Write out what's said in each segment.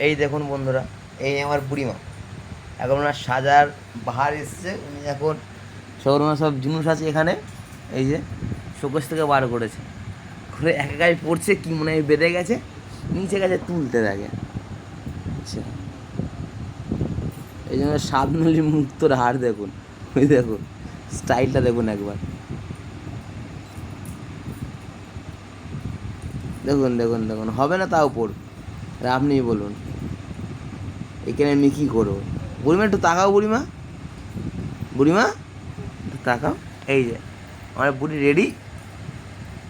এই দেখুন বন্ধুরা, এই আমার বুড়িমা, এখন ওনার সাজার বাহার এসছে। উনি এখন সব ওনার সব জিনিস আছে এখানে, এই যে শোকেস থেকে বার করেছে, করে এক একাই পড়ছে, কি মনে হয় বেঁধে গেছে, নিচে গেছে তুলতে থাকে। আচ্ছা, এই জন্য সাবনলি মুক্তর হার দেখুন, ওই দেখুন স্টাইলটা দেখুন একবার, দেখুন দেখুন দেখুন, হবে না তাও পড়, আপনিই বলুন এখানে আমি কী করবো। বুড়িমা একটু তাকাও, বুড়িমা, বুড়িমা একটু তাকাও। এই যে আমার বুড়ি রেডি।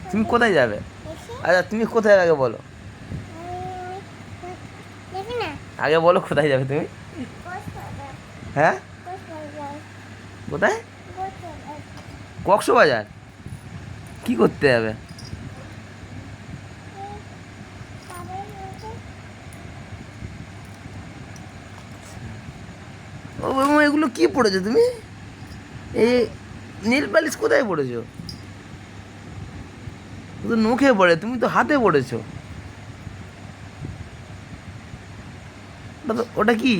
তুমি কোথায় যাবে? আচ্ছা তুমি কোথায় আগে বলো, আগে বলো কোথায় যাবে তুমি? হ্যাঁ, কোথায়? কক্সবাজার? কি করতে যাবে? ও বাবা, এগুলো কি পড়েছো তুমি? এই নীল পালিশ কোথায় পড়েছো? ও তো নখে পড়ে, তুমি তো হাতে পড়েছো। ওটা কি?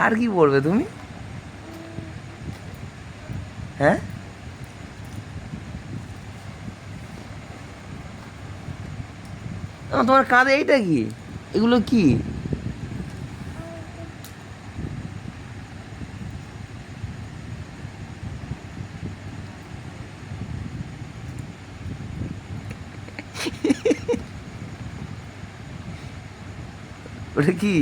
আর কি পড়বে তুমি? হ্যাঁ, তোমার কাঁধে এইটা কি? এগুলো কি? ওটা কি?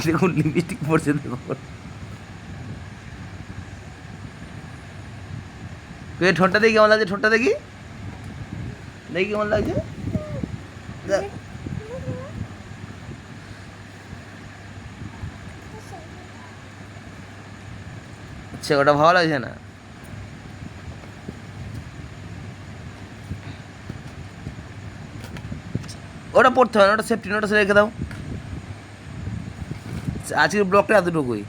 দেখুন লিপস্টিক পড়ছে দেখুন। ঠোঁটটা দেখি কেমন লাগছে, ঠোঁটটা দেখি, দেখি কেমন লাগছে। আচ্ছা, ওটা ভালো লাগছে না? ওটা পড়তে হবে না, ওটা সেফটি, ওটা রেখে দাও। আজকের ব্লগটা এতটুকুই।